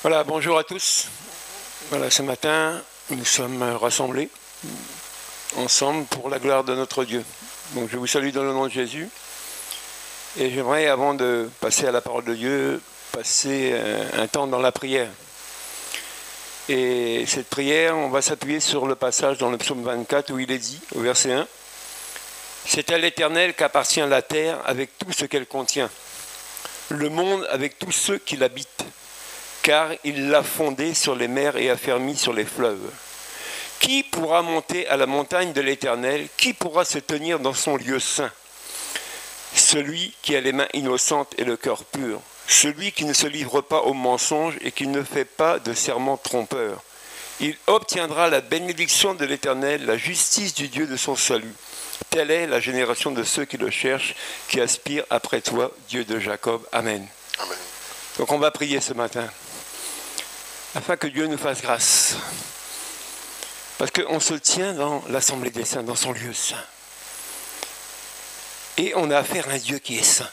Voilà, bonjour à tous. Voilà, ce matin, nous sommes rassemblés ensemble pour la gloire de notre Dieu. Donc je vous salue dans le nom de Jésus. Et j'aimerais, avant de passer à la parole de Dieu, passer un temps dans la prière. Et cette prière, on va s'appuyer sur le passage dans le psaume 24 où il est dit, au verset 1, « C'est à l'Éternel qu'appartient la terre avec tout ce qu'elle contient, le monde avec tous ceux qui l'habitent, car il l'a fondé sur les mers et affermi sur les fleuves. Qui pourra monter à la montagne de l'Éternel? Qui pourra se tenir dans son lieu saint? Celui qui a les mains innocentes et le cœur pur, celui qui ne se livre pas au mensonge et qui ne fait pas de serment trompeur. Il obtiendra la bénédiction de l'Éternel, la justice du Dieu de son salut. Telle est la génération de ceux qui le cherchent, qui aspirent après toi, Dieu de Jacob. Amen. Amen. Donc on va prier ce matin, afin que Dieu nous fasse grâce. Parce qu'on se tient dans l'Assemblée des Saints, dans son lieu saint. Et on a affaire à un Dieu qui est saint.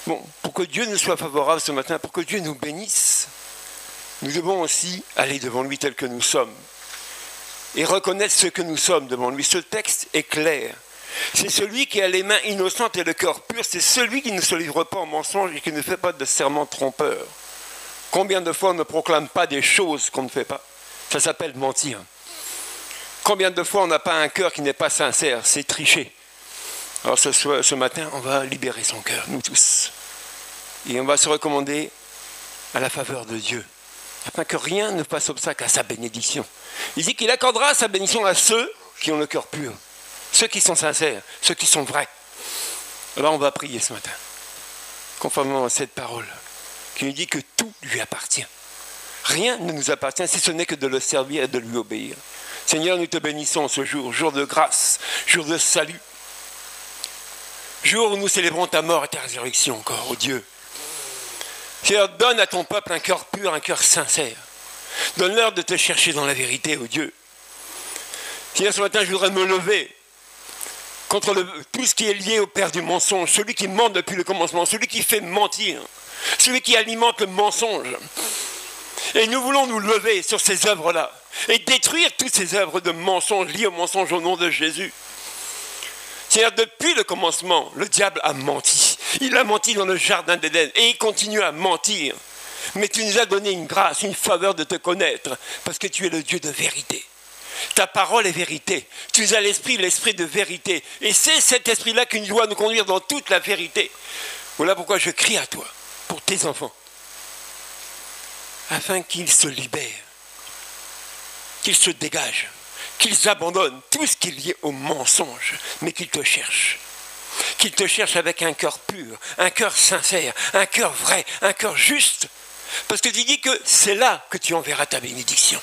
Bon, pour que Dieu nous soit favorable ce matin, pour que Dieu nous bénisse, nous devons aussi aller devant lui tel que nous sommes. Et reconnaître ce que nous sommes devant lui. Ce texte est clair. C'est celui qui a les mains innocentes et le cœur pur. C'est celui qui ne se livre pas au mensonge et qui ne fait pas de serment trompeur. Combien de fois on ne proclame pas des choses qu'on ne fait pas? Ça s'appelle mentir. Combien de fois on n'a pas un cœur qui n'est pas sincère? C'est tricher. Alors ce matin, on va libérer son cœur, nous tous. Et on va se recommander à la faveur de Dieu, afin que rien ne fasse obstacle à sa bénédiction. Il dit qu'il accordera sa bénédiction à ceux qui ont le cœur pur, ceux qui sont sincères, ceux qui sont vrais. Alors on va prier ce matin, conformément à cette parole, qui nous dit que tout lui appartient. Rien ne nous appartient si ce n'est que de le servir et de lui obéir. Seigneur, nous te bénissons ce jour, jour de grâce, jour de salut, jour où nous célébrons ta mort et ta résurrection encore, oh Dieu. Seigneur, donne à ton peuple un cœur pur, un cœur sincère. Donne-leur de te chercher dans la vérité, oh Dieu. Seigneur, ce matin, je voudrais me lever contre tout ce qui est lié au père du mensonge, celui qui ment depuis le commencement, celui qui fait mentir, celui qui alimente le mensonge. Et nous voulons nous lever sur ces œuvres-là et détruire toutes ces œuvres de mensonges liées au mensonge au nom de Jésus. Seigneur, depuis le commencement, le diable a menti. Il a menti dans le jardin d'Éden et il continue à mentir. Mais tu nous as donné une grâce, une faveur de te connaître parce que tu es le Dieu de vérité. Ta parole est vérité. Tu as l'esprit de vérité. Et c'est cet esprit-là qui doit nous conduire dans toute la vérité. Voilà pourquoi je crie à toi, pour tes enfants, afin qu'ils se libèrent, qu'ils se dégagent, qu'ils abandonnent tout ce qui est lié au mensonge, mais qu'ils te cherchent. Qu'ils te cherchent avec un cœur pur, un cœur sincère, un cœur vrai, un cœur juste. Parce que tu dis que c'est là que tu enverras ta bénédiction.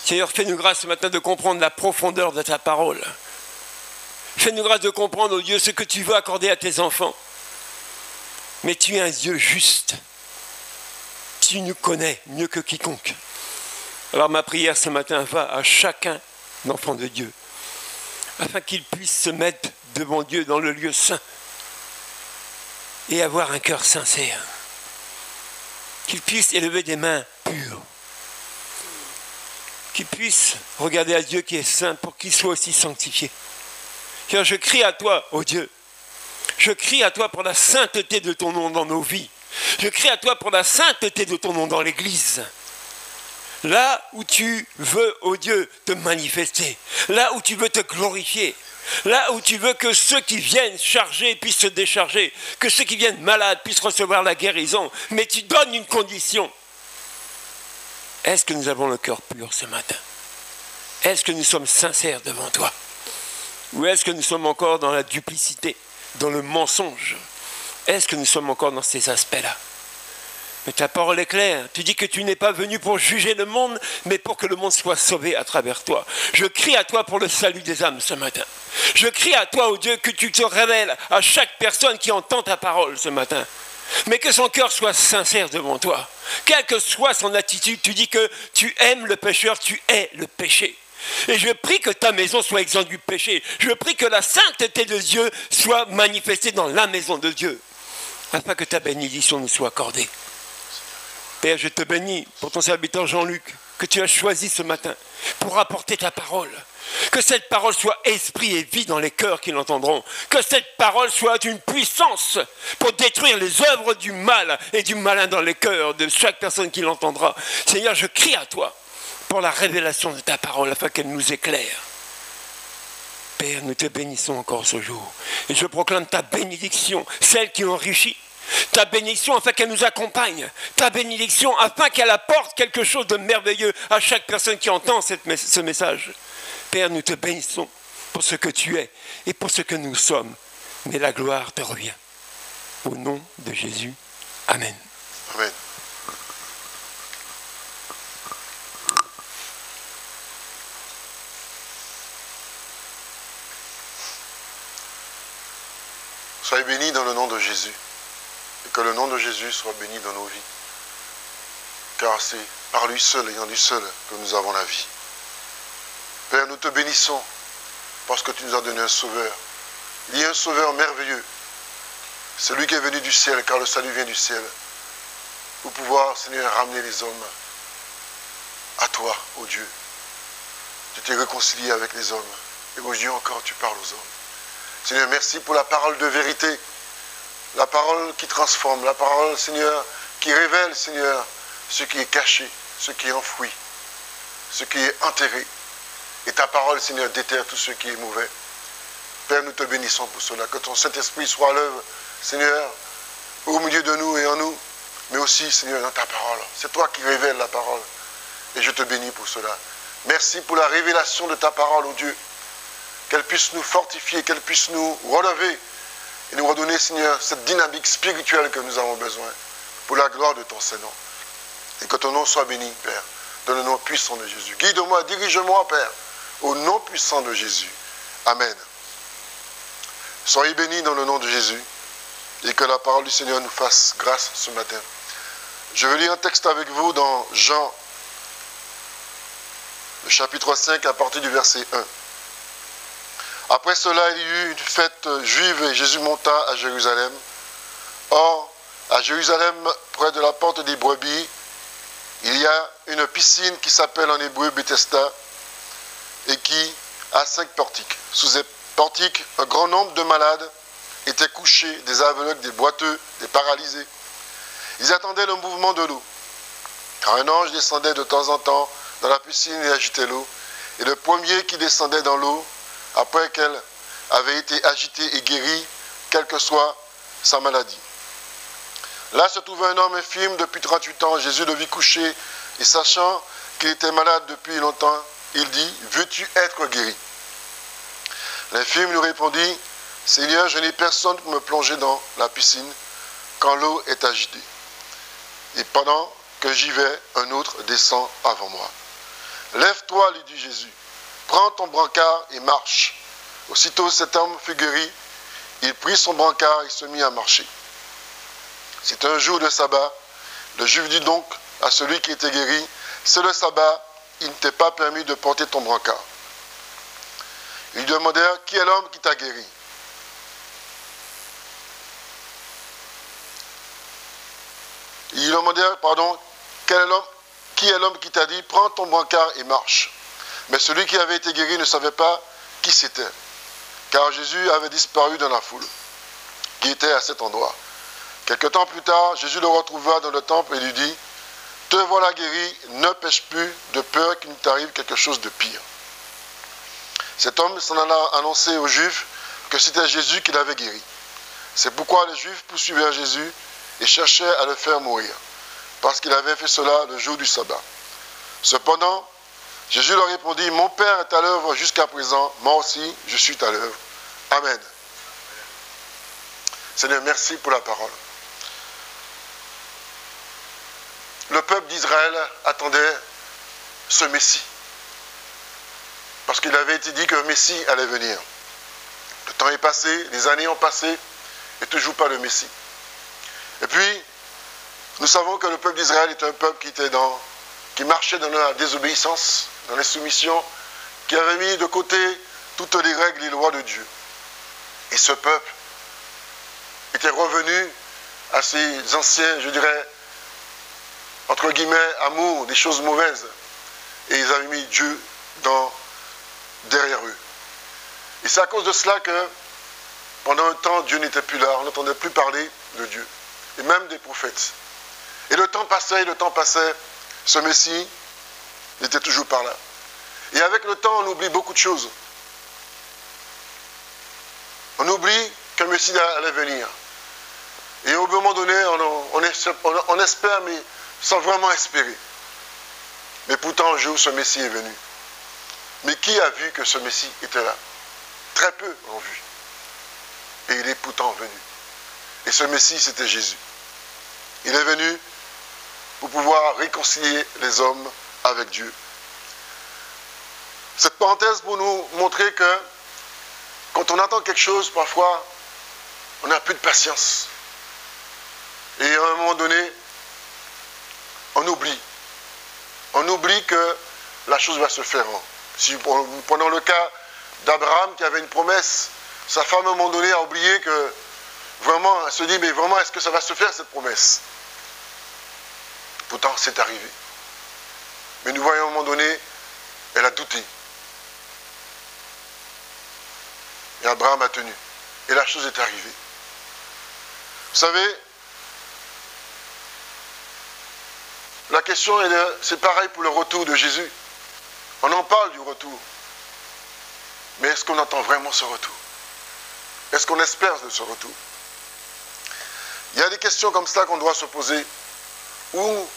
Seigneur, fais-nous grâce ce matin de comprendre la profondeur de ta parole. Fais-nous grâce de comprendre, oh Dieu, ce que tu veux accorder à tes enfants. Mais tu es un Dieu juste. Tu nous connais mieux que quiconque. Alors ma prière ce matin va à chacun d'enfant de Dieu, afin qu'il puisse se mettre devant Dieu dans le lieu saint et avoir un cœur sincère, qu'il puisse élever des mains pures, qu'il puisse regarder à Dieu qui est saint pour qu'il soit aussi sanctifié. Car je crie à toi, ô Dieu, je crie à toi pour la sainteté de ton nom dans nos vies, je crie à toi pour la sainteté de ton nom dans l'Église. Là où tu veux, ô Dieu, te manifester, là où tu veux te glorifier, là où tu veux que ceux qui viennent chargés puissent se décharger, que ceux qui viennent malades puissent recevoir la guérison, mais tu donnes une condition. Est-ce que nous avons le cœur pur ce matin? Est-ce que nous sommes sincères devant toi? Ou est-ce que nous sommes encore dans la duplicité, dans le mensonge? Est-ce que nous sommes encore dans ces aspects-là? Mais ta parole est claire. Tu dis que tu n'es pas venu pour juger le monde, mais pour que le monde soit sauvé à travers toi. Je crie à toi pour le salut des âmes ce matin. Je crie à toi, ô Dieu, que tu te révèles à chaque personne qui entend ta parole ce matin. Mais que son cœur soit sincère devant toi. Quelle que soit son attitude, tu dis que tu aimes le pécheur, tu hais le péché. Et je prie que ta maison soit exempte du péché. Je prie que la sainteté de Dieu soit manifestée dans la maison de Dieu, afin que ta bénédiction nous soit accordée. Père, je te bénis pour ton serviteur Jean-Luc, que tu as choisi ce matin pour apporter ta parole. Que cette parole soit esprit et vie dans les cœurs qui l'entendront. Que cette parole soit une puissance pour détruire les œuvres du mal et du malin dans les cœurs de chaque personne qui l'entendra. Seigneur, je crie à toi pour la révélation de ta parole afin qu'elle nous éclaire. Père, nous te bénissons encore ce jour. Et je proclame ta bénédiction, celle qui enrichit. Ta bénédiction afin qu'elle nous accompagne. Ta bénédiction afin qu'elle apporte quelque chose de merveilleux à chaque personne qui entend ce message. Père, nous te bénissons pour ce que tu es et pour ce que nous sommes. Mais la gloire te revient. Au nom de Jésus. Amen. Amen. Soyez bénis dans le nom de Jésus. Et que le nom de Jésus soit béni dans nos vies. Car c'est par lui seul et en lui seul que nous avons la vie. Père, nous te bénissons parce que tu nous as donné un sauveur. Il y a un sauveur merveilleux. Celui qui est venu du ciel, car le salut vient du ciel. Pour pouvoir, Seigneur, ramener les hommes à toi, ô Dieu. Tu t'es réconcilié avec les hommes. Et aujourd'hui encore, tu parles aux hommes. Seigneur, merci pour la parole de vérité. La parole qui transforme. La parole, Seigneur, qui révèle, Seigneur, ce qui est caché, ce qui est enfoui, ce qui est enterré. Et ta parole, Seigneur, déterre tout ce qui est mauvais. Père, nous te bénissons pour cela. Que ton Saint-Esprit soit à l'œuvre, Seigneur, au milieu de nous et en nous, mais aussi, Seigneur, dans ta parole. C'est toi qui révèles la parole. Et je te bénis pour cela. Merci pour la révélation de ta parole, ô Dieu. Qu'elle puisse nous fortifier, qu'elle puisse nous relever et nous redonner, Seigneur, cette dynamique spirituelle que nous avons besoin pour la gloire de ton Saint-Nom. Et que ton nom soit béni, Père, dans le nom puissant de Jésus. Guide-moi, dirige-moi, Père, au nom puissant de Jésus. Amen. Soyez bénis dans le nom de Jésus et que la parole du Seigneur nous fasse grâce ce matin. Je vais lire un texte avec vous dans Jean, le chapitre 5, à partir du verset 1. Après cela, il y eut une fête juive et Jésus monta à Jérusalem. Or, à Jérusalem, près de la porte des brebis, il y a une piscine qui s'appelle en hébreu Bethesda et qui a 5 portiques. Sous ces portiques, un grand nombre de malades étaient couchés, des aveugles, des boiteux, des paralysés. Ils attendaient le mouvement de l'eau. Car un ange descendait de temps en temps dans la piscine et agitait l'eau. Et le premier qui descendait dans l'eau, après qu'elle avait été agitée et guérie, quelle que soit sa maladie. Là se trouvait un homme infirme depuis 38 ans. Jésus le vit couché et sachant qu'il était malade depuis longtemps, il dit, « Veux-tu être guéri ?» L'infirme lui répondit, « Seigneur, je n'ai personne pour me plonger dans la piscine quand l'eau est agitée. Et pendant que j'y vais, un autre descend avant moi. Lève-toi, lui dit Jésus, prends ton brancard et marche. » Aussitôt cet homme fut guéri, il prit son brancard et se mit à marcher. C'était un jour de sabbat. Le juif dit donc à celui qui était guéri, « C'est le sabbat, il ne t'est pas permis de porter ton brancard. » Ils lui demandèrent, « Qui est l'homme qui t'a guéri ?» Ils lui demandèrent, pardon, « Qui est l'homme qui t'a dit, prends ton brancard et marche ?» Mais celui qui avait été guéri ne savait pas qui c'était, car Jésus avait disparu dans la foule qui était à cet endroit. Quelque temps plus tard, Jésus le retrouva dans le temple et lui dit, « Te voilà guéri, ne pêche plus, de peur qu'il ne t'arrive quelque chose de pire. » Cet homme s'en alla annoncer aux Juifs que c'était Jésus qui l'avait guéri. C'est pourquoi les Juifs poursuivirent Jésus et cherchaient à le faire mourir, parce qu'il avait fait cela le jour du sabbat. Cependant, Jésus leur répondit, « Mon Père est à l'œuvre jusqu'à présent, moi aussi je suis à l'œuvre. » Amen. Seigneur, merci pour la parole. Le peuple d'Israël attendait ce Messie, parce qu'il avait été dit qu'un Messie allait venir. Le temps est passé, les années ont passé, et toujours pas de Messie. Et puis, nous savons que le peuple d'Israël est un peuple qui marchait dans la désobéissance, dans l'insoumission, qui avait mis de côté toutes les règles et les lois de Dieu. Et ce peuple était revenu à ses anciens, je dirais, entre guillemets, amour, des choses mauvaises. Et ils avaient mis Dieu derrière eux. Et c'est à cause de cela que, pendant un temps, Dieu n'était plus là. On n'entendait plus parler de Dieu. Et même des prophètes. Et le temps passait, ce Messie n'était toujours pas là. Et avec le temps, on oublie beaucoup de choses. On oublie qu'un Messie allait venir. Et au moment donné, on espère, mais sans vraiment espérer. Mais pourtant, un jour, ce Messie est venu. Mais qui a vu que ce Messie était là? Très peu l'ont vu. Et il est pourtant venu. Et ce Messie, c'était Jésus. Il est venu pour pouvoir réconcilier les hommes avec Dieu. Cette parenthèse pour nous montrer que quand on attend quelque chose, parfois, on n'a plus de patience. Et à un moment donné, on oublie. On oublie que la chose va se faire. Si prenons le cas d'Abraham qui avait une promesse, sa femme à un moment donné a oublié que vraiment, elle se dit, mais vraiment, est-ce que ça va se faire cette promesse? Pourtant, c'est arrivé. Mais nous voyons à un moment donné, elle a douté. Et Abraham a tenu. Et la chose est arrivée. Vous savez, la question c'est pareil pour le retour de Jésus. On en parle du retour. Mais est-ce qu'on attend vraiment ce retour? Est-ce qu'on espère de ce retour? Il y a des questions comme ça qu'on doit se poser. Où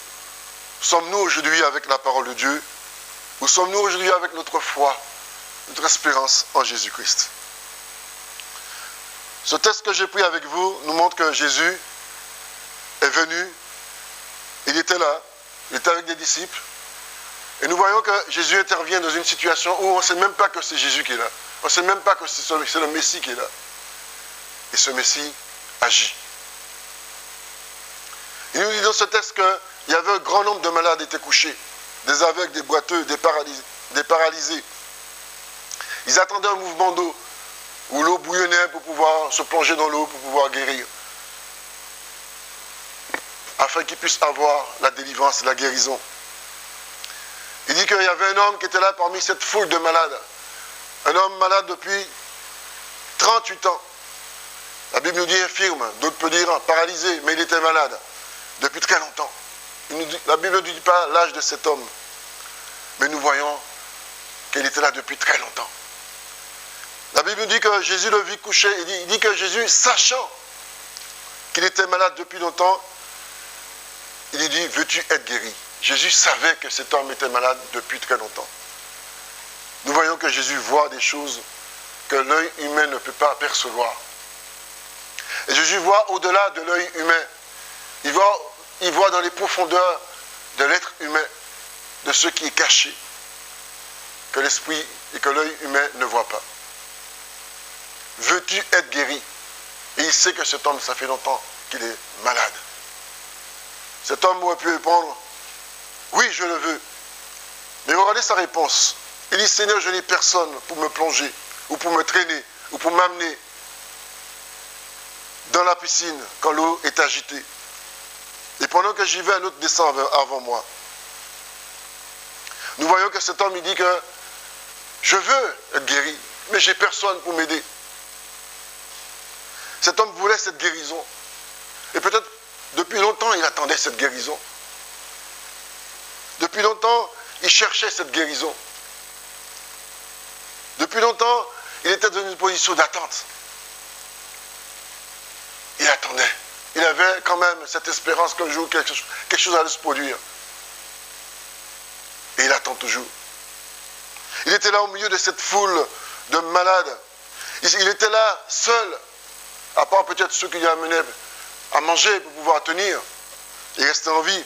sommes-nous aujourd'hui avec la parole de Dieu? Où sommes-nous aujourd'hui avec notre foi, notre espérance en Jésus-Christ? Ce texte que j'ai pris avec vous nous montre que Jésus est venu. Il était là. Il était avec des disciples. Et nous voyons que Jésus intervient dans une situation où on ne sait même pas que c'est Jésus qui est là. On ne sait même pas que c'est le Messie qui est là. Et ce Messie agit. Il nous dit dans ce texte qu'il y avait un grand nombre de malades qui étaient couchés. Des aveugles, des boiteux, des paralysés. Ils attendaient un mouvement d'eau où l'eau bouillonnait pour pouvoir se plonger dans l'eau, pour pouvoir guérir. Afin qu'ils puissent avoir la délivrance, la guérison. Il dit qu'il y avait un homme qui était là parmi cette foule de malades. Un homme malade depuis 38 ans. La Bible nous dit infirme, d'autres peuvent dire paralysé, mais il était malade depuis très longtemps. La Bible ne dit pas l'âge de cet homme, mais nous voyons qu'il était là depuis très longtemps. La Bible nous dit que Jésus le vit couché. Il dit que Jésus, sachant qu'il était malade depuis longtemps, il lui dit, veux-tu être guéri? Jésus savait que cet homme était malade depuis très longtemps. Nous voyons que Jésus voit des choses que l'œil humain ne peut pas apercevoir. Et Jésus voit au-delà de l'œil humain. Il voit dans les profondeurs de l'être humain, de ce qui est caché, que l'esprit et que l'œil humain ne voit pas. Veux-tu être guéri? Et il sait que cet homme, ça fait longtemps qu'il est malade. Cet homme aurait pu répondre, oui, je le veux. Mais regardez sa réponse. Il dit, Seigneur, je n'ai personne pour me plonger, ou pour me traîner, ou pour m'amener dans la piscine quand l'eau est agitée. Et pendant que j'y vais, un autre descend avant moi. Nous voyons que cet homme, il dit que je veux être guéri, mais j'ai personne pour m'aider. Cet homme voulait cette guérison. Et peut-être depuis longtemps, il attendait cette guérison. Depuis longtemps, il cherchait cette guérison. Depuis longtemps, il était dans une position d'attente. Il attendait. Il avait quand même cette espérance qu'un jour, quelque chose allait se produire. Et il attend toujours. Il était là au milieu de cette foule de malades. Il était là seul, à part peut-être ceux qui lui amenaient à manger pour pouvoir tenir et rester en vie.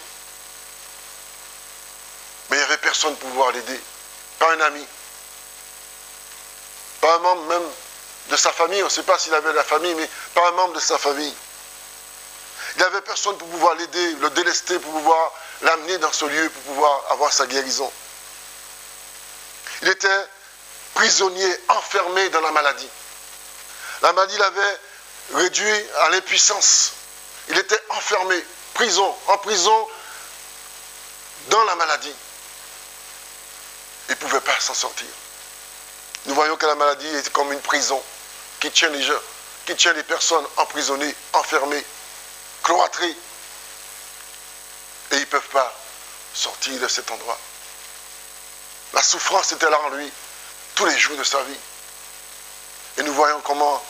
Mais il n'y avait personne pour pouvoir l'aider. Pas un ami. Pas un membre même de sa famille. On ne sait pas s'il avait de la famille, mais pas un membre de sa famille. Il n'avait personne pour pouvoir l'aider, le délester, pour pouvoir l'amener dans ce lieu, pour pouvoir avoir sa guérison. Il était prisonnier, enfermé dans la maladie. La maladie l'avait réduit à l'impuissance. Il était enfermé, en prison, dans la maladie. Il ne pouvait pas s'en sortir. Nous voyons que la maladie est comme une prison qui tient les gens, qui tient les personnes emprisonnées, enfermées, cloîtrées. Et ils ne peuvent pas sortir de cet endroit. La souffrance était là en lui tous les jours de sa vie. Et nous voyons comment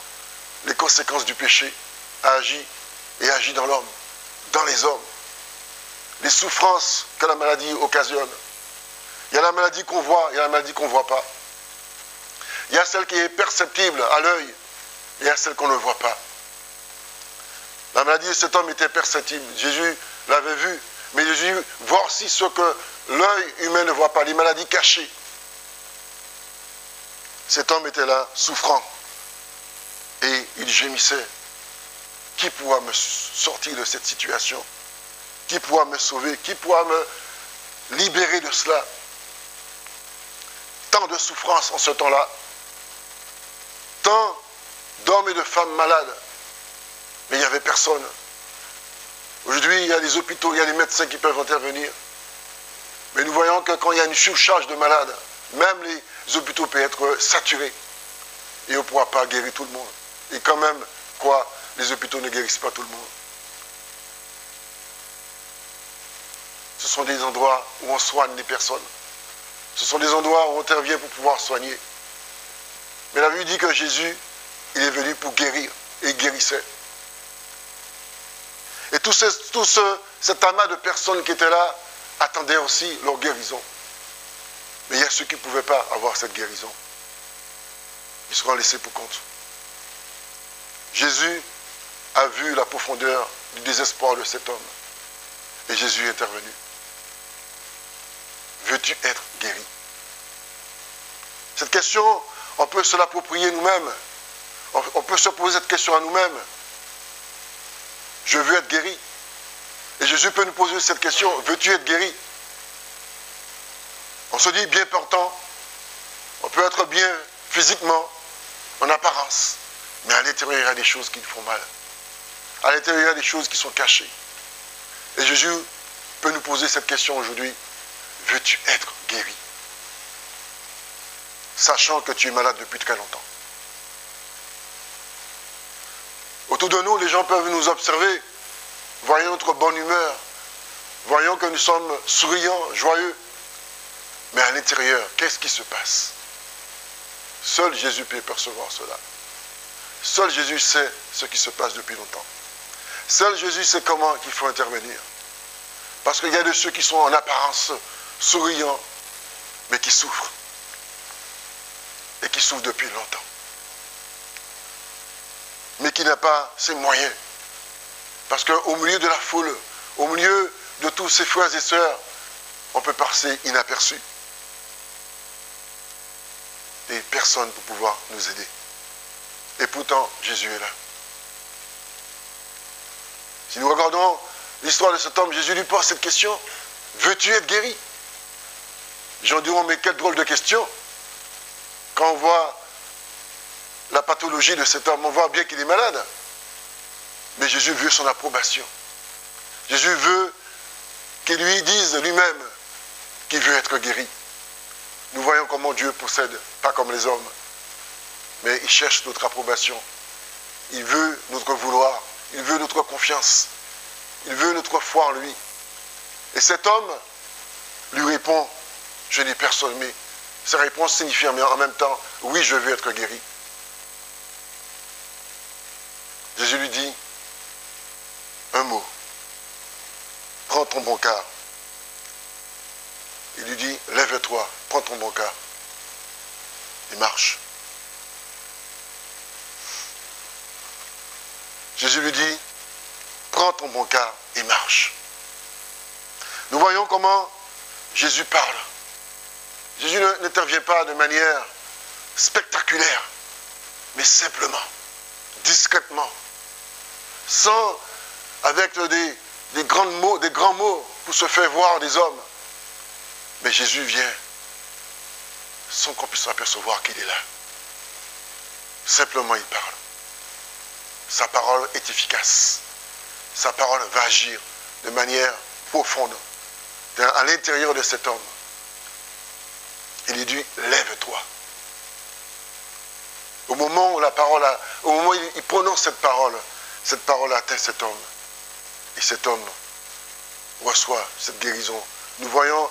les conséquences du péché agissent dans l'homme, dans les hommes. Les souffrances que la maladie occasionne. Il y a la maladie qu'on voit, il y a la maladie qu'on ne voit pas. Il y a celle qui est perceptible à l'œil, et il y a celle qu'on ne voit pas. La maladie de cet homme était perceptible. Jésus l'avait vu, mais Jésus voit aussi ce que l'œil humain ne voit pas, les maladies cachées. Cet homme était là, souffrant, et il gémissait. Qui pourra me sortir de cette situation? Qui pourra me sauver? Qui pourra me libérer de cela? Tant de souffrance en ce temps-là, tant d'hommes et de femmes malades, mais il n'y avait personne. Aujourd'hui, il y a les hôpitaux, il y a les médecins qui peuvent intervenir. Mais nous voyons que quand il y a une surcharge de malades, même les hôpitaux peuvent être saturés. Et on ne pourra pas guérir tout le monde. Et quand même, quoi, les hôpitaux ne guérissent pas tout le monde. Ce sont des endroits où on soigne les personnes. Ce sont des endroits où on intervient pour pouvoir soigner. Mais la Bible dit que Jésus, il est venu pour guérir. Et il guérissait. Et tout cet amas de personnes qui étaient là attendaient aussi leur guérison. Mais il y a ceux qui ne pouvaient pas avoir cette guérison. Ils seront laissés pour compte. Jésus a vu la profondeur du désespoir de cet homme. Et Jésus est intervenu. Veux-tu être guéri? Cette question, on peut se l'approprier nous-mêmes. On peut se poser cette question à nous-mêmes. Je veux être guéri. Et Jésus peut nous poser cette question. Veux-tu être guéri? On se dit bien portant. On peut être bien physiquement, en apparence. Mais à l'intérieur, il y a des choses qui nous font mal. À l'intérieur, il y a des choses qui sont cachées. Et Jésus peut nous poser cette question aujourd'hui. Veux-tu être guéri? Sachant que tu es malade depuis très longtemps. Autour de nous, les gens peuvent nous observer, voyant notre bonne humeur, voyant que nous sommes souriants, joyeux. Mais à l'intérieur, qu'est-ce qui se passe? Seul Jésus peut percevoir cela. Seul Jésus sait ce qui se passe depuis longtemps. Seul Jésus sait comment il faut intervenir. Parce qu'il y a de ceux qui sont en apparence souriants, mais qui souffrent. Et qui souffrent depuis longtemps. Mais qui n'a pas ses moyens. Parce qu'au milieu de la foule, au milieu de tous ses frères et sœurs, on peut passer inaperçu. Et personne pour pouvoir nous aider. Et pourtant, Jésus est là. Si nous regardons l'histoire de cet homme, Jésus lui pose cette question. Veux-tu être guéri? Les gens diront, mais quelle drôle de question. Quand on voit la pathologie de cet homme, on voit bien qu'il est malade. Mais Jésus veut son approbation. Jésus veut qu'il lui dise lui-même qu'il veut être guéri. Nous voyons comment Dieu procède, pas comme les hommes. Mais il cherche notre approbation. Il veut notre vouloir. Il veut notre confiance. Il veut notre foi en lui. Et cet homme lui répond, je n'ai personne. Mais sa réponse signifie en même temps, oui, je veux être guéri. Jésus lui dit, un mot, prends ton brancard. Il lui dit, lève-toi, prends ton brancard. Et marche. Jésus lui dit, prends ton brancard et marche. Nous voyons comment Jésus parle. Jésus n'intervient pas de manière spectaculaire, mais simplement, discrètement, sans, avec des grands mots pour se faire voir des hommes. Mais Jésus vient sans qu'on puisse apercevoir qu'il est là. Simplement, il parle. Sa parole est efficace. Sa parole va agir de manière profonde. à l'intérieur de cet homme. Il lui dit, lève-toi. Au moment où au moment où il prononce cette parole atteint cet homme. Et cet homme reçoit cette guérison. Nous voyons,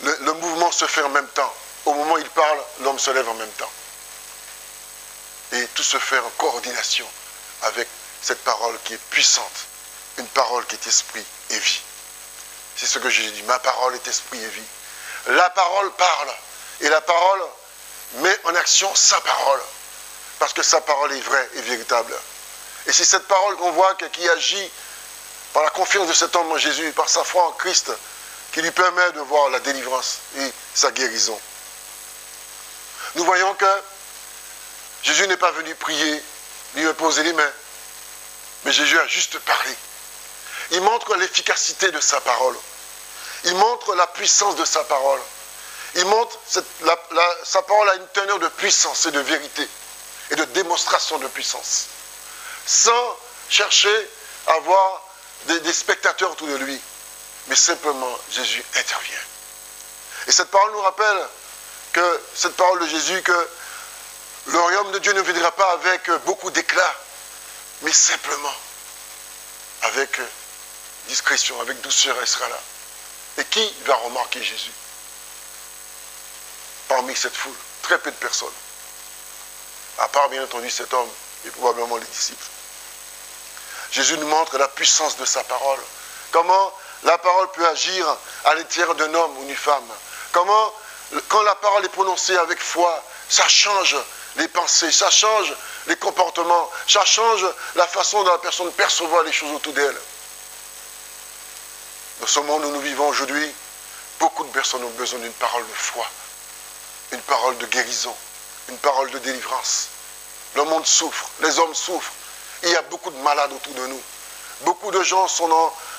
le mouvement se fait en même temps. Au moment où il parle, l'homme se lève en même temps. Et tout se fait en coordination avec cette parole qui est puissante. Une parole qui est esprit et vie. C'est ce que j'ai dit. Ma parole est esprit et vie. La parole parle. Et la parole met en action sa parole. Parce que sa parole est vraie et véritable. Et c'est cette parole qu'on voit qui agit par la confiance de cet homme en Jésus, par sa foi en Christ, qui lui permet de voir la délivrance et sa guérison. Nous voyons que Jésus n'est pas venu prier, lui imposer les mains, mais Jésus a juste parlé. Il montre l'efficacité de sa parole. Il montre la puissance de sa parole. Il montre sa parole a une teneur de puissance et de vérité et de démonstration de puissance. Sans chercher à avoir des spectateurs autour de lui. Mais simplement, Jésus intervient. Et cette parole nous rappelle que, cette parole de Jésus, que le royaume de Dieu ne viendra pas avec beaucoup d'éclat, mais simplement avec discrétion, avec douceur, elle sera là. Et qui va remarquer Jésus? Parmi cette foule, très peu de personnes. À part bien entendu cet homme et probablement les disciples. Jésus nous montre la puissance de sa parole. Comment la parole peut agir à l'intérieur d'un homme ou d'une femme. Comment, quand la parole est prononcée avec foi, ça change les pensées, ça change les comportements, ça change la façon dont la personne perçoit les choses autour d'elle. Dans ce monde où nous vivons aujourd'hui, beaucoup de personnes ont besoin d'une parole de foi, une parole de guérison, une parole de délivrance. Le monde souffre, les hommes souffrent. Il y a beaucoup de malades autour de nous. Beaucoup de gens sont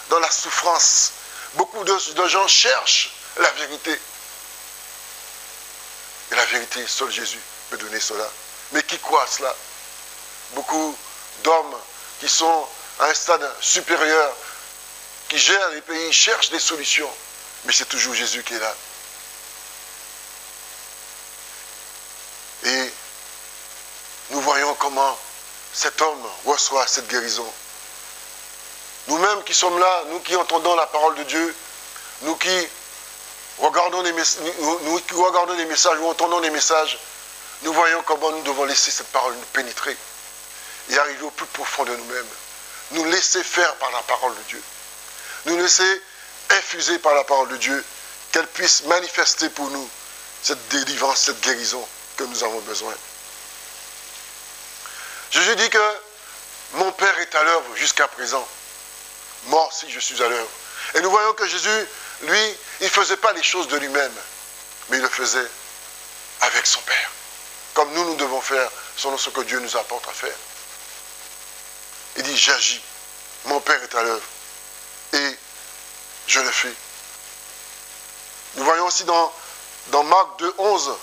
dans la souffrance. Beaucoup de gens cherchent la vérité. Et la vérité, seul Jésus peut donner cela. Mais qui croit à cela? Beaucoup d'hommes qui sont à un stade supérieur, qui gèrent les pays, cherchent des solutions. Mais c'est toujours Jésus qui est là. Et nous voyons comment cet homme reçoit cette guérison. Nous-mêmes qui sommes là, nous qui entendons la parole de Dieu, nous qui regardons les messages ou entendons les messages, nous voyons comment nous devons laisser cette parole nous pénétrer et arriver au plus profond de nous-mêmes. Nous laisser faire par la parole de Dieu. Nous laisser infuser par la parole de Dieu, qu'elle puisse manifester pour nous cette délivrance, cette guérison que nous avons besoin. Jésus dit que mon Père est à l'œuvre jusqu'à présent. Mort si je suis à l'œuvre. Et nous voyons que Jésus, lui, il ne faisait pas les choses de lui-même, mais il le faisait avec son Père. Comme nous devons faire selon ce que Dieu nous apporte à faire. Il dit, j'agis. Mon Père est à l'œuvre. Et je le fais. Nous voyons aussi dans Marc 2,11,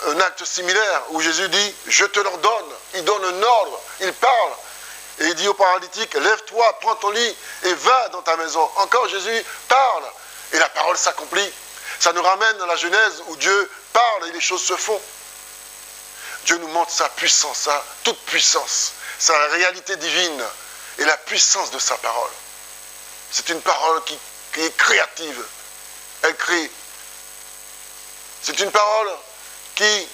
un acte similaire où Jésus dit, je te l'ordonne. Il donne un ordre, il parle. Et il dit au paralytique, lève-toi, prends ton lit et va dans ta maison. Encore Jésus parle et la parole s'accomplit. Ça nous ramène à la Genèse où Dieu parle et les choses se font. Dieu nous montre sa puissance, sa toute puissance, sa réalité divine et la puissance de sa parole. C'est une parole qui est créative. Elle crée. C'est une parole qui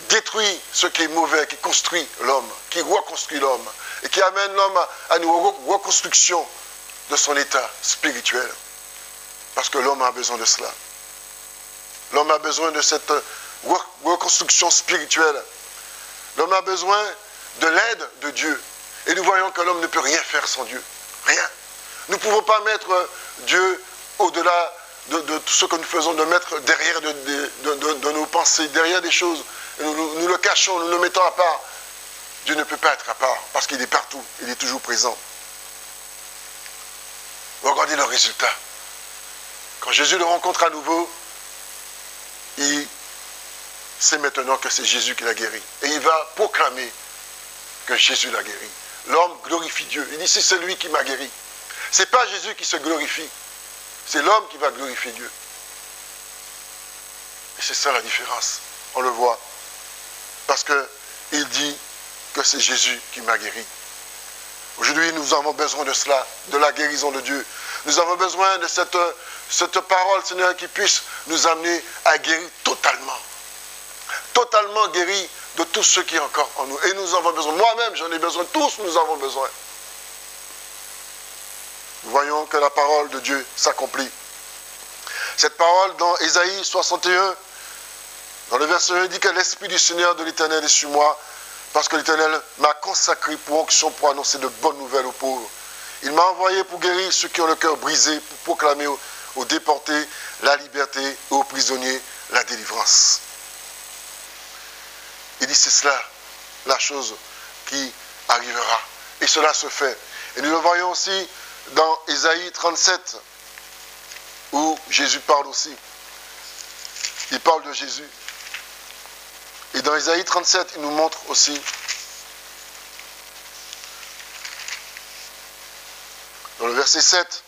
détruit ce qui est mauvais, qui construit l'homme, qui reconstruit l'homme et qui amène l'homme à une reconstruction de son état spirituel. Parce que l'homme a besoin de cela. L'homme a besoin de cette reconstruction spirituelle. L'homme a besoin de l'aide de Dieu. Et nous voyons que l'homme ne peut rien faire sans Dieu. Rien. Nous ne pouvons pas mettre Dieu au-delà de tout ce que nous faisons, de mettre derrière de nos pensées, derrière des choses. Nous le cachons, nous le mettons à part. Dieu ne peut pas être à part parce qu'il est partout, il est toujours présent. Regardez le résultat. Quand Jésus le rencontre à nouveau, il sait maintenant que c'est Jésus qui l'a guéri. Et il va proclamer que Jésus l'a guéri. L'homme glorifie Dieu. Il dit, c'est celui qui m'a guéri. Ce n'est pas Jésus qui se glorifie, c'est l'homme qui va glorifier Dieu. Et c'est ça la différence. On le voit. Parce qu'il dit que c'est Jésus qui m'a guéri. Aujourd'hui, nous avons besoin de cela, de la guérison de Dieu. Nous avons besoin de cette parole, Seigneur, qui puisse nous amener à guérir totalement. Totalement guéri de tout ce qui est encore en nous. Et nous avons besoin, moi-même j'en ai besoin, tous nous avons besoin. Nous voyons que la parole de Dieu s'accomplit. Cette parole dans Ésaïe 61, dans le verset 1, dit que l'Esprit du Seigneur de l'Éternel est sur moi, parce que l'Éternel m'a consacré pour onction, pour annoncer de bonnes nouvelles aux pauvres. Il m'a envoyé pour guérir ceux qui ont le cœur brisé, pour proclamer aux déportés la liberté et aux prisonniers la délivrance. Il dit c'est cela, la chose qui arrivera. Et cela se fait. Et nous le voyons aussi dans Ésaïe 37, où Jésus parle aussi. Il parle de Jésus. Et dans Ésaïe 37, il nous montre aussi, dans le verset 7,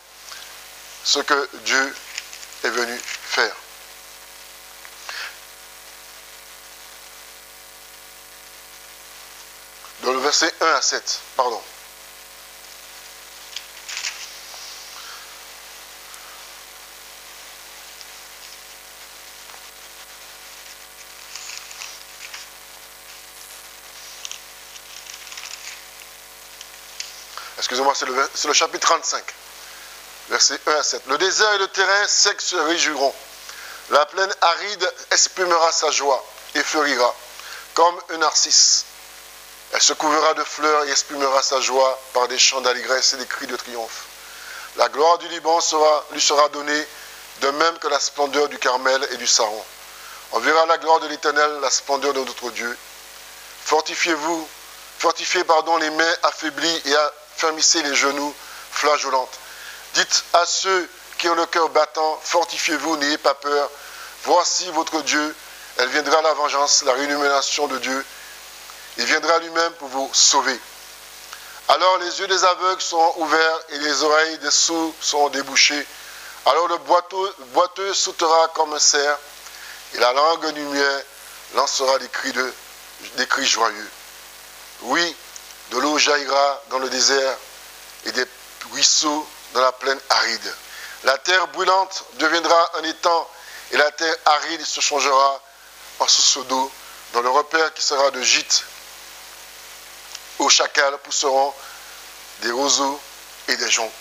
ce que Dieu est venu faire. Dans le verset 1 à 7, pardon. Excusez-moi, c'est le chapitre 35, versets 1 à 7. Le désert et le terrain sec se réjouiront. La plaine aride exprimera sa joie et fleurira, comme un narcisse. Elle se couvrira de fleurs et exprimera sa joie par des chants d'allégresse et des cris de triomphe. La gloire du Liban lui sera donnée, de même que la splendeur du Carmel et du Saron. On verra la gloire de l'Éternel, la splendeur de notre Dieu. Fortifiez les mains affaiblies et affermissez les genoux flageolantes. Dites à ceux qui ont le cœur battant, fortifiez-vous, n'ayez pas peur. Voici votre Dieu, elle viendra la vengeance, la rémunération de Dieu. Il viendra lui-même pour vous sauver. Alors les yeux des aveugles seront ouverts et les oreilles des sourds seront débouchées. Alors le boiteux sautera comme un cerf et la langue du muet lancera des cris joyeux. Oui, de l'eau jaillira dans le désert et des ruisseaux dans la plaine aride. La terre brûlante deviendra un étang et la terre aride se changera en source d'eau. Dans le repère qui sera de gîte, aux chacals pousseront des roseaux et des joncs.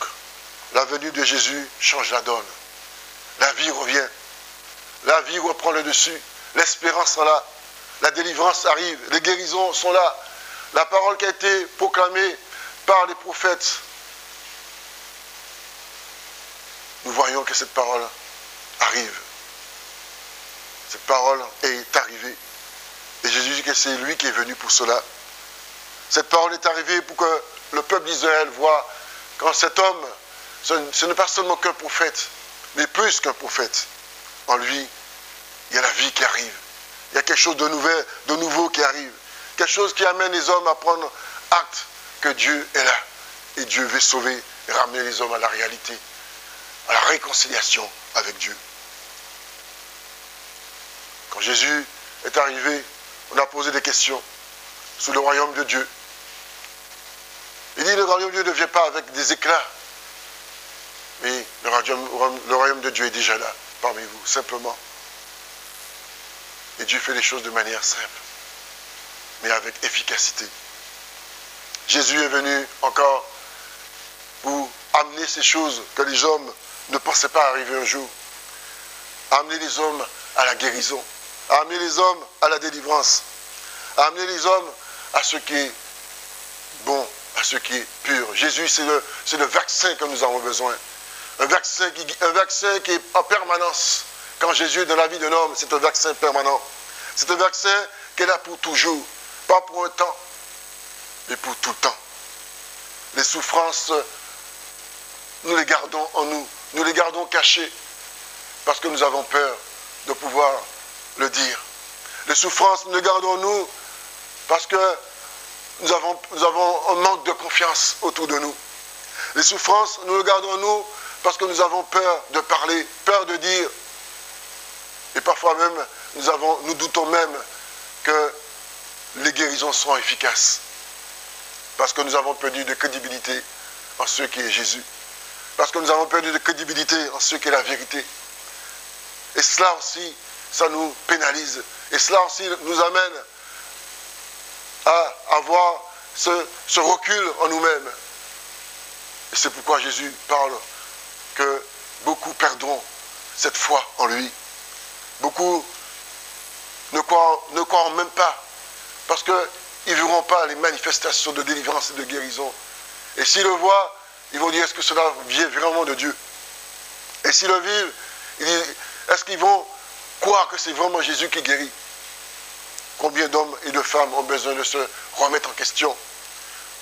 La venue de Jésus change la donne. La vie revient. La vie reprend le dessus. L'espérance est là. La délivrance arrive. Les guérisons sont là. La parole qui a été proclamée par les prophètes. Nous voyons que cette parole arrive. Cette parole est arrivée. Et Jésus dit que c'est lui qui est venu pour cela. Cette parole est arrivée pour que le peuple d'Israël voit quand cet homme, ce n'est pas seulement qu'un prophète, mais plus qu'un prophète. En lui, il y a la vie qui arrive. Il y a quelque chose de nouveau qui arrive. Quelque chose qui amène les hommes à prendre acte que Dieu est là. Et Dieu veut sauver et ramener les hommes à la réalité, à la réconciliation avec Dieu. Quand Jésus est arrivé, on a posé des questions sur le royaume de Dieu. Il dit, le royaume de Dieu ne vient pas avec des éclats. Mais le royaume de Dieu est déjà là, parmi vous, simplement. Et Dieu fait les choses de manière simple, mais avec efficacité. Jésus est venu encore pour amener ces choses que les hommes ne pensaient pas arriver un jour. Amener les hommes à la guérison. Amener les hommes à la délivrance. Amener les hommes à ce qui est bon, à ce qui est pur. Jésus, c'est le vaccin que nous avons besoin. Un vaccin qui est en permanence. Quand Jésus est dans la vie d'un homme, c'est un vaccin permanent. C'est un vaccin qui est là pour toujours. Pas pour un temps, mais pour tout le temps. Les souffrances, nous les gardons en nous. Nous les gardons cachées. Parce que nous avons peur de pouvoir le dire. Les souffrances, nous les gardons en nous. Parce que nous avons un manque de confiance autour de nous. Les souffrances, nous les gardons en nous parce que nous avons peur de parler, peur de dire. Et parfois même, nous doutons même que les guérisons seront efficaces. Parce que nous avons perdu de crédibilité en ce qui est Jésus. Parce que nous avons perdu de crédibilité en ce qui est la vérité. Et cela aussi, ça nous pénalise. Et cela aussi nous amène à avoir ce recul en nous-mêmes. Et c'est pourquoi Jésus parle que beaucoup perdront cette foi en lui. Beaucoup ne croiront même pas, parce qu'ils ne verront pas les manifestations de délivrance et de guérison. Et s'ils le voient, ils vont dire, est-ce que cela vient vraiment de Dieu? Et s'ils le vivent, est-ce qu'ils vont croire que c'est vraiment Jésus qui guérit? Combien d'hommes et de femmes ont besoin de se remettre en question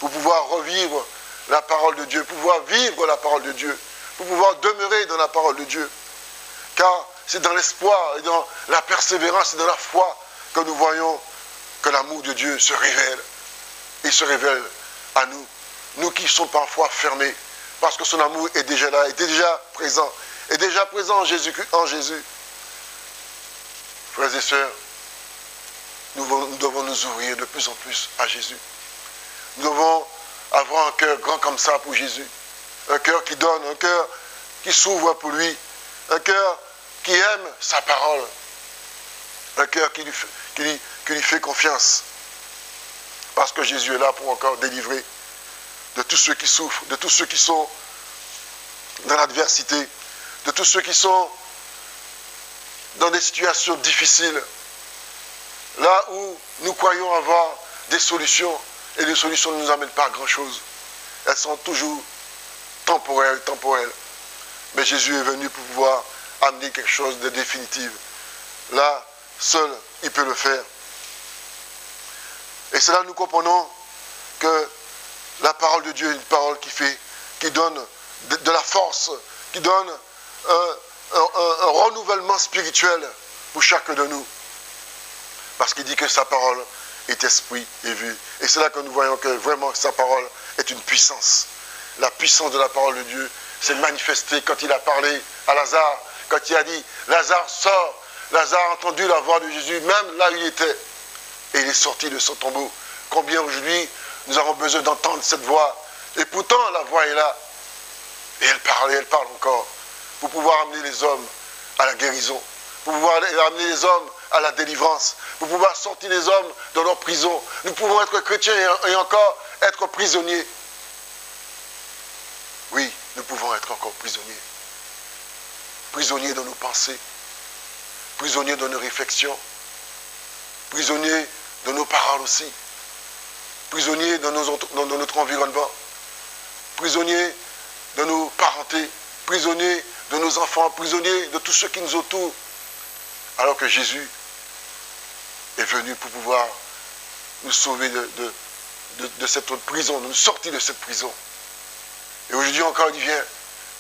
pour pouvoir revivre la parole de Dieu, pour pouvoir vivre la parole de Dieu, pour pouvoir demeurer dans la parole de Dieu. Car c'est dans l'espoir et dans la persévérance et dans la foi que nous voyons que l'amour de Dieu se révèle. Il se révèle à nous. Nous qui sommes parfois fermés, parce que son amour est déjà là, est déjà présent en Jésus. Frères et sœurs, nous devons nous ouvrir de plus en plus à Jésus. Nous devons avoir un cœur grand comme ça pour Jésus. Un cœur qui donne, un cœur qui s'ouvre pour lui. Un cœur qui aime sa parole. Un cœur qui lui fait confiance. Parce que Jésus est là pour encore délivrer de tous ceux qui souffrent, de tous ceux qui sont dans l'adversité, de tous ceux qui sont dans des situations difficiles. Là où nous croyons avoir des solutions, et les solutions ne nous amènent pas à grand-chose. Elles sont toujours temporelles. Mais Jésus est venu pour pouvoir amener quelque chose de définitif. Là, seul, il peut le faire. Et c'est là que nous comprenons que la parole de Dieu est une parole qui donne de la force, qui donne un renouvellement spirituel pour chacun de nous. Parce qu'il dit que sa parole est esprit et vue. Et c'est là que nous voyons que vraiment sa parole est une puissance. La puissance de la parole de Dieu s'est manifestée quand il a parlé à Lazare, quand il a dit, Lazare sort. Lazare a entendu la voix de Jésus, même là où il était. Et il est sorti de son tombeau. Combien aujourd'hui nous avons besoin d'entendre cette voix. Et pourtant la voix est là. Et elle parle encore. Pour pouvoir amener les hommes à la guérison. Pour pouvoir amener les hommes à la délivrance. Pour pouvoir sortir les hommes de leur prison. Nous pouvons être chrétiens et encore être prisonniers. Oui, nous pouvons être encore prisonniers. Prisonniers de nos pensées. Prisonniers de nos réflexions. Prisonniers de nos paroles aussi. Prisonniers de notre environnement. Prisonniers de nos parentés. Prisonniers de nos enfants. Prisonniers de tous ceux qui nous entourent. Alors que Jésus est venu pour pouvoir nous sauver de cette prison, nous sortir de cette prison. Et aujourd'hui encore, il vient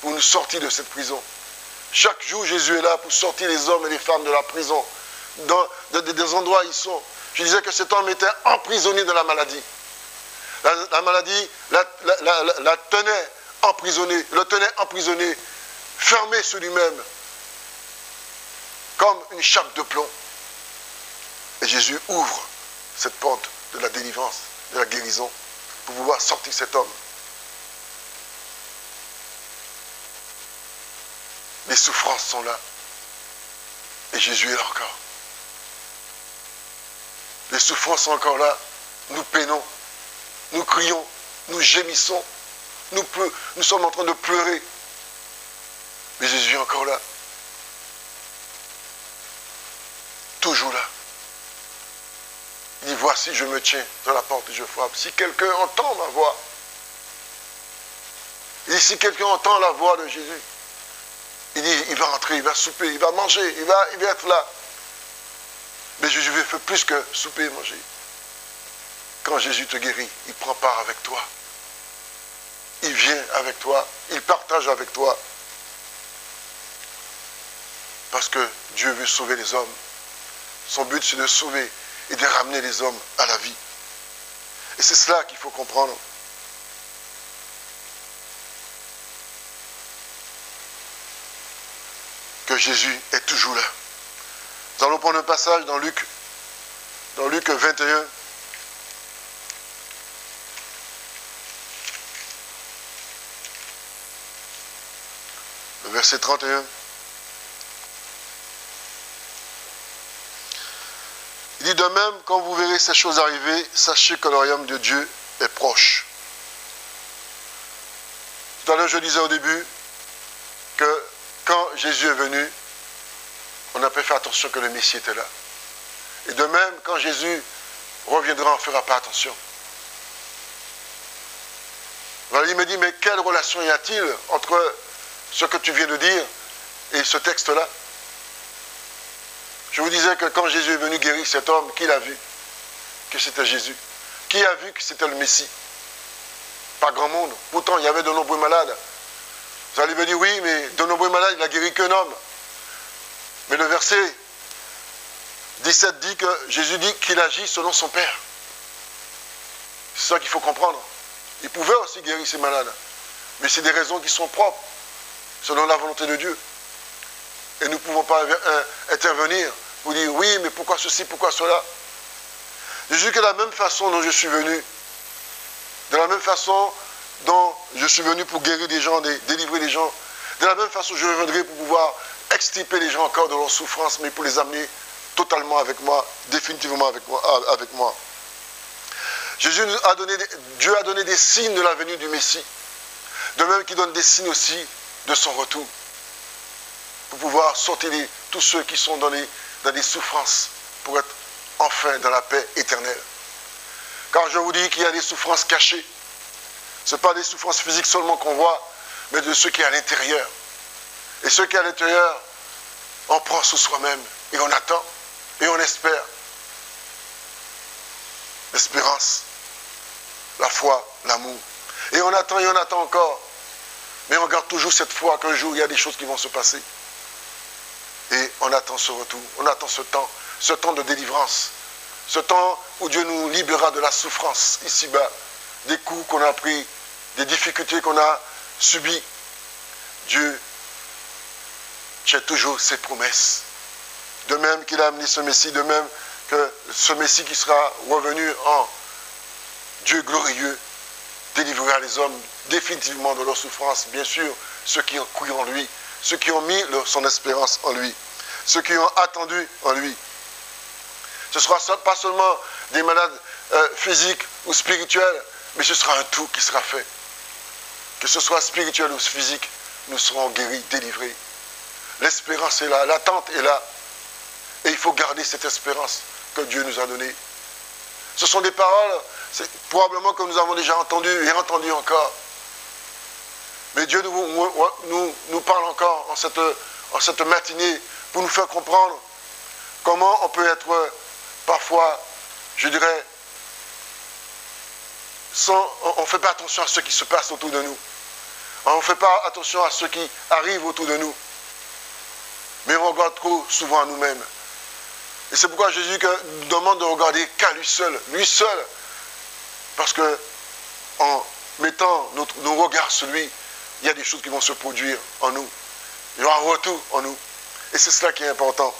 pour nous sortir de cette prison. Chaque jour, Jésus est là pour sortir les hommes et les femmes de la prison, des endroits où ils sont. Je disais que cet homme était emprisonné dans la maladie. La maladie la tenait emprisonné, le tenait emprisonné, fermé sur lui-même, comme une chape de plomb. Et Jésus ouvre cette porte de la délivrance, de la guérison, pour pouvoir sortir cet homme. Les souffrances sont là. Et Jésus est là encore. Les souffrances sont encore là. Nous peinons. Nous crions. Nous gémissons. Nous sommes en train de pleurer. Mais Jésus est encore là. Toujours là. Il dit, voici, je me tiens dans la porte et je frappe. Si quelqu'un entend ma voix. Il dit, si quelqu'un entend la voix de Jésus. Il dit, il va rentrer, il va souper, il va manger, il va être là. Mais Jésus fait plus que souper et manger. Quand Jésus te guérit, il prend part avec toi. Il vient avec toi, il partage avec toi. Parce que Dieu veut sauver les hommes. Son but, c'est de sauver et de ramener les hommes à la vie. Et c'est cela qu'il faut comprendre. que Jésus est toujours là. Nous allons prendre un passage dans Luc 21. Le verset 31. Il dit de même, quand vous verrez ces choses arriver, sachez que le royaume de Dieu est proche. Tout à l'heure, je disais au début que quand Jésus est venu, on n'a pas fait attention que le Messie était là. Et de même, quand Jésus reviendra, on ne fera pas attention. Alors, il me dit, mais quelle relation y a-t-il entre ce que tu viens de dire et ce texte-là? Je vous disais que quand Jésus est venu guérir cet homme, qui l'a vu? Que c'était Jésus. Qui a vu que c'était le Messie? Pas grand monde. Pourtant, il y avait de nombreux malades. Vous allez me dire, oui, mais de nombreux malades, il n'a guéri qu'un homme. Mais le verset 17 dit que Jésus dit qu'il agit selon son Père. C'est ça qu'il faut comprendre. Il pouvait aussi guérir ces malades. Mais c'est des raisons qui sont propres, selon la volonté de Dieu. Et nous ne pouvons pas intervenir pour dire, oui, mais pourquoi ceci, pourquoi cela? Jésus, que de la même façon dont je suis venu, de la même façon dont je suis venu pour guérir des gens, délivrer des gens, de la même façon je reviendrai pour pouvoir extirper les gens encore de leur souffrance, mais pour les amener totalement avec moi, définitivement avec moi. Dieu a donné des signes de la venue du Messie, de même qu'il donne des signes aussi de son retour, pour pouvoir sortir tous ceux qui sont dans des souffrances, pour être enfin dans la paix éternelle. Car je vous dis qu'il y a des souffrances cachées. Ce n'est pas des souffrances physiques seulement qu'on voit, mais de ce qui est à l'intérieur. Et ce qui est à l'intérieur, on prend sous soi-même, et on attend, et on espère. L'espérance, la foi, l'amour. Et on attend encore. Mais on garde toujours cette foi qu'un jour, il y a des choses qui vont se passer. Et on attend ce retour, on attend ce temps de délivrance. Ce temps où Dieu nous libérera de la souffrance ici-bas, des coups qu'on a pris, des difficultés qu'on a subies. Dieu tient toujours ses promesses. De même qu'il a amené ce Messie, de même que ce Messie qui sera revenu en Dieu glorieux, délivrera les hommes définitivement de leur souffrance. Bien sûr, ceux qui ont cru en lui, ceux qui ont mis son espérance en lui, ceux qui ont attendu en lui. Ce ne sera pas seulement des malades physiques ou spirituels, mais ce sera un tout qui sera fait. Que ce soit spirituel ou physique, nous serons guéris, délivrés. L'espérance est là, l'attente est là. Et il faut garder cette espérance que Dieu nous a donnée. Ce sont des paroles, probablement que nous avons déjà entendues et entendues encore. Mais Dieu nous parle encore en cette matinée pour nous faire comprendre comment on peut être parfois, je dirais, on ne fait pas attention à ce qui se passe autour de nous. On ne fait pas attention à ce qui arrive autour de nous. Mais on regarde trop souvent à nous-mêmes. Et c'est pourquoi Jésus nous demande de regarder qu'à lui seul. Lui seul. Parce que en mettant nos regards sur lui, il y a des choses qui vont se produire en nous. Il y aura un retour en nous. Et c'est cela qui est important.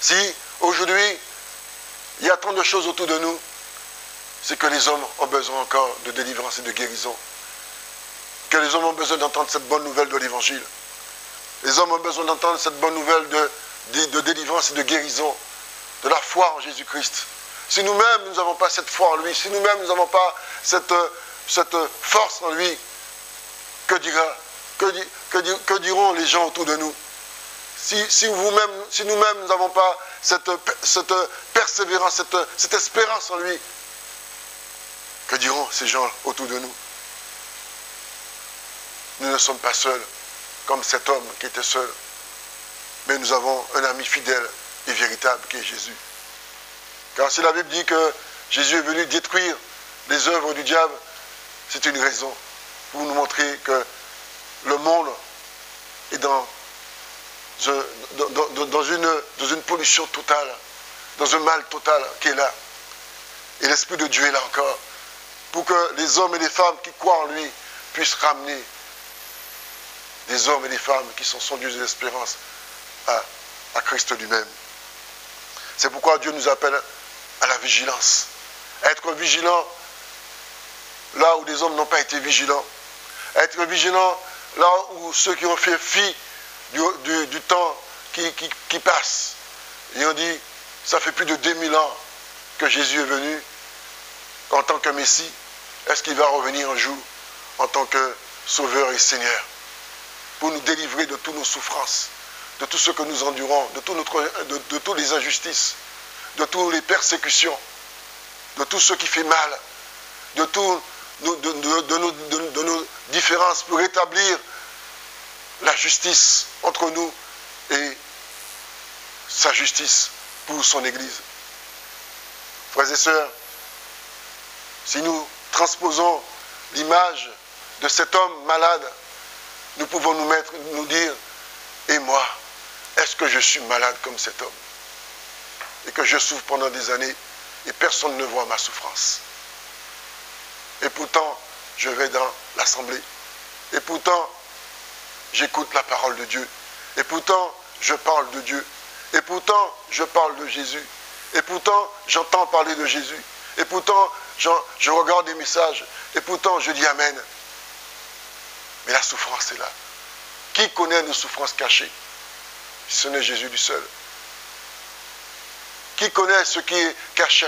Si aujourd'hui, il y a tant de choses autour de nous, c'est que les hommes ont besoin encore de délivrance et de guérison. Que les hommes ont besoin d'entendre cette bonne nouvelle de l'Évangile. Les hommes ont besoin d'entendre cette bonne nouvelle de délivrance et de guérison, de la foi en Jésus-Christ. Si nous-mêmes, nous n'avons pas cette foi en lui, si nous-mêmes, nous n'avons pas cette force en lui, que diront les gens autour de nous? Si nous-mêmes, nous n'avons pas cette persévérance, cette espérance en lui, que diront ces gens autour de nous? Nous ne sommes pas seuls, comme cet homme qui était seul. Mais nous avons un ami fidèle et véritable qui est Jésus. Car si la Bible dit que Jésus est venu détruire les œuvres du diable, c'est une raison pour nous montrer que le monde est dans une pollution totale, dans un mal total qui est là. Et l'Esprit de Dieu est là encore, pour que les hommes et les femmes qui croient en lui puissent ramener des hommes et des femmes qui sont sondus d'espérance à Christ lui-même. C'est pourquoi Dieu nous appelle à la vigilance. Être vigilant là où des hommes n'ont pas été vigilants. Être vigilant là où ceux qui ont fait fi du temps qui passe. Et on dit, ça fait plus de 2000 ans que Jésus est venu en tant que Messie. Est-ce qu'il va revenir un jour en tant que Sauveur et Seigneur pour nous délivrer de toutes nos souffrances, de tout ce que nous endurons, de toutes les injustices, de toutes les persécutions, de tout ce qui fait mal, de nos différences pour rétablir la justice entre nous et sa justice pour son Église. Frères et sœurs, si nous transposons l'image de cet homme malade, nous pouvons nous dire, et moi, est-ce que je suis malade comme cet homme? Et que je souffre pendant des années et personne ne voit ma souffrance. Et pourtant, je vais dans l'assemblée. Et pourtant, j'écoute la parole de Dieu. Et pourtant, je parle de Dieu. Et pourtant, je parle de Jésus. Et pourtant, j'entends parler de Jésus. Et pourtant, je regarde des messages. Et pourtant, je dis Amen. Mais la souffrance est là. Qui connaît nos souffrances cachées? Si ce n'est Jésus du seul. Qui connaît ce qui est caché